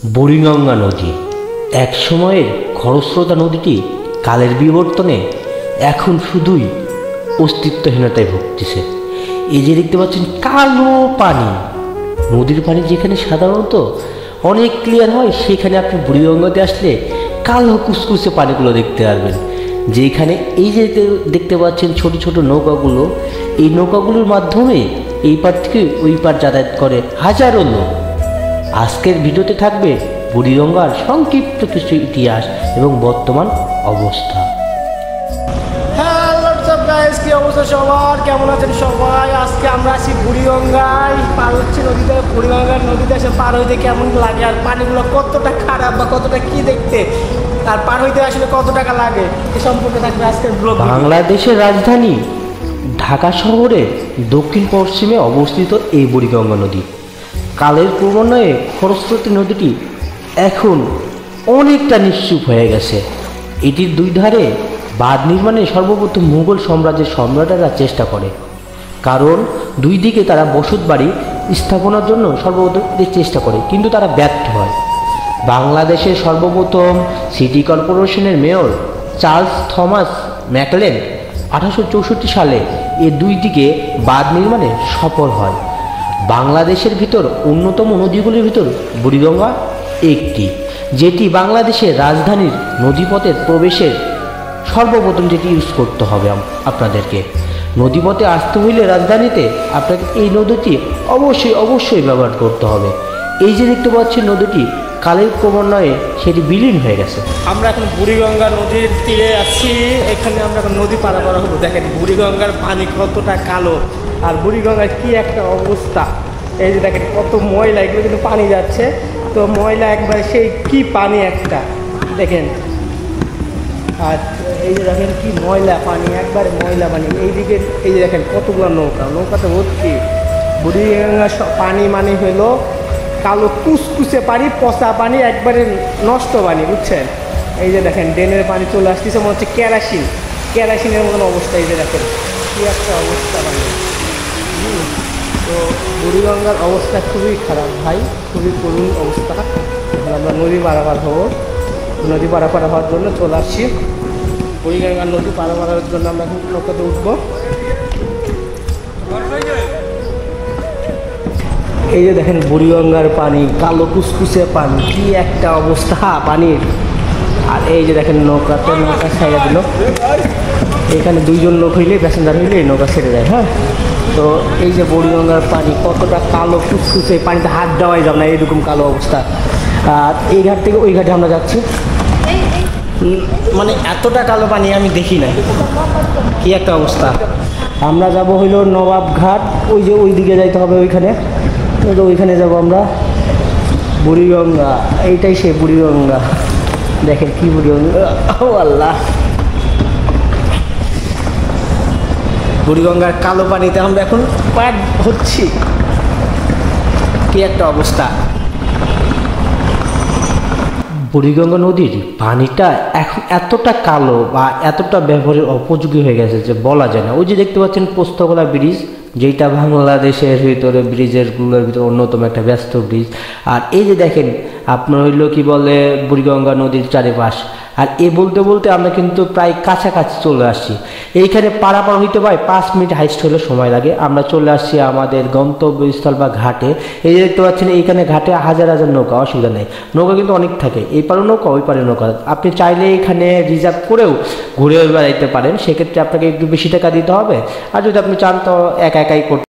বুড়িগঙ্গা নদী এক সময়ের খরস্রোতা নদীটি কালের বিবর্তনে এখন শুধুই অস্তিত্বহীনতায় ভুগতেছে। এই যে দেখতে পাচ্ছেন কালো পানি, নদীর পানি যেখানে সাধারণত অনেক ক্লিয়ার হয়, সেখানে আপনি বুড়িগঙ্গাতে আসলে কালো কুচকুচে পানিগুলো দেখতে পারবেন। যেখানে এই যে দেখতে পাচ্ছেন ছোট ছোট নৌকাগুলো, এই নৌকাগুলোর মাধ্যমে এই পার থেকে ওই পার যাতায়াত করে হাজারো লোক। আজকের ভিডিওতে থাকবে বুড়িগঙ্গার সংক্ষিপ্ত কিছু ইতিহাস এবং বর্তমান অবস্থা। হ্যালো গাইস, কি অবস্থা সবার? কেমন আছেন সবাই? আজকে আমরা আছি বুড়িগঙ্গায়, পার হচ্ছে নদীতে। বুড়িগঙ্গার নদীতে এসে পার হইতে কেমন লাগে, আর পানিগুলো কতটা খারাপ বা কতটা কি দেখতে, আর পার হইতে আসলে কত টাকা লাগে, এ সম্পর্কে থাকবে আজকের ব্লগ। বাংলাদেশের রাজধানী ঢাকা শহরের দক্ষিণ পশ্চিমে অবস্থিত এই বুড়িগঙ্গা নদী। কালের ক্রমান্বয়ে খরস্রোতা নদীটি এখন অনেকটা নিশ্চুপ হয়ে গেছে। এটির দুই ধারে বাঁধ নির্মাণে সর্বপ্রথম মুঘল সাম্রাজ্যের সম্রাটরা চেষ্টা করে, কারণ দুই দিকে তারা বসত বাড়ি স্থাপনার জন্য সর্বপ্রথম চেষ্টা করে, কিন্তু তারা ব্যর্থ হয়। বাংলাদেশের সর্বপ্রথম সিটি কর্পোরেশনের মেয়র চার্লস থমাস ম্যাকলেন 1864 সালে এ দুই দিকে বাঁধ নির্মাণে সফল হয়। বাংলাদেশের ভিতর অন্যতম নদীগুলির ভিতর বুড়িগঙ্গা একটি, যেটি বাংলাদেশের রাজধানীর নদীপথের প্রবেশের সর্বপ্রথম যেটি ইউজ করতে হবে আপনাদেরকে। নদীপথে আসতে হইলে রাজধানীতে আপনাকে এই নদীটি অবশ্যই ব্যবহার করতে হবে। এই যে দেখতে পাচ্ছেন নদীটি কালের ক্রমান্বয়ে সেটি বিলীন হয়ে গেছে। আমরা এখন বুড়িগঙ্গা নদীর তীরে আছি, এখানে আমরা এখন নদী পারাপার হবো। দেখেন বুড়িগঙ্গার পানি কতটা কালো, আর বুড়িগঙ্গার কি একটা অবস্থা। এই যে দেখেন কত ময়লা, এগুলো কিন্তু পানি যাচ্ছে, তো ময়লা একবারে সেই কি পানি একটা দেখেন। আর এই যে দেখেন কি ময়লা পানি, একবারে ময়লা পানি। এইদিকে এই যে দেখেন কতগুলো নৌকাতে ভর্তি। বুড়িগঙ্গা পানি মানে হলো কালো কুচকুচে পানি, পচা পানি, একবারে নষ্ট পানি, বুঝছেন? এই যে দেখেন ড্রেনের পানি চলে আসতেছে, মনে হচ্ছে কেরাসিনের মতন অবস্থা। এই যে দেখেন কি একটা অবস্থা পানি। তো বুড়িগঙ্গার অবস্থা খুবই খারাপ ভাই, খুবই করুণ অবস্থা। আমরা নদী পারাপার হবো, নদী পারাপার হওয়ার জন্য চলে আসছি। বুড়িগঙ্গার নদী পারাপারের জন্য আমরা এখন নৌকাতে উঠবো। এই যে দেখেন বুড়িগঙ্গার পানি, কালো কুচকুচে পানি, কি একটা অবস্থা পানির। আর এই যে দেখেন নৌকা ছেড়ে দিল। এখানে দুইজন লোক হইলে, প্যাসেঞ্জার হইলে এই নৌকা ছেড়ে যায়। হ্যাঁ, তো এই যে বুড়িগঙ্গার পানি কতটা কালো কুচকুচে, পানিতে হাত দেওয়াই যাবে না, এরকম কালো অবস্থা। আর এই ঘাট থেকে ওই ঘাটে আমরা যাচ্ছি, মানে এতটা কালো পানি আমি দেখি নাই, কি একটা অবস্থা। আমরা যাব হইল নবাব ঘাট, ওই যে ওই দিকে যাইতে হবে, ওইখানে যাব আমরা। বুড়িগঙ্গা, এইটাই সে বুড়িগঙ্গা। দেখেন কি বুড়িগঙ্গা, ও আল্লাহ। বুড়িগঙ্গার কালো পানিতে আমরা এখন পার হচ্ছি, কি একটা অবস্থা। বুড়িগঙ্গা নদীর পানিটা এখন এতটা কালো বা এতটা ব্যবহারের উপযোগী হয়ে গেছে যে বলা যায় না। ওই যে দেখতে পাচ্ছেন পোস্তগোলা ব্রিজ, যেটা বাংলাদেশের ভিতরে ব্রিজেরগুলোর ভিতরে অন্যতম একটা ব্যস্ত ব্রিজ। আর এই যে দেখেন আপনার হইলো কি বলে বুড়িগঙ্গা নদীর চারিপাশ। আর বলতে বলতে আমরা কিন্তু প্রায় কাছাকাছি চলে আসছি। এইখানে পারাপার হইতে পারে 5 মিনিট হাইস্ট হলে সময় লাগে। আমরা চলে আসছি আমাদের গন্তব্যস্থল বা ঘাটে। এই যে দেখতে পাচ্ছেন এইখানে ঘাটে হাজার হাজার নৌকা, অসুবিধা নেই, নৌকা কিন্তু অনেক থাকে, এই পারে নৌকা ওই পারে নৌকা। আপনি চাইলে এখানে রিজার্ভ করেও ঘুরে বেড়াইতে পারেন, সেক্ষেত্রে আপনাকে একটু বেশি টাকা দিতে হবে। আর যদি আপনি চান তো একাই করতে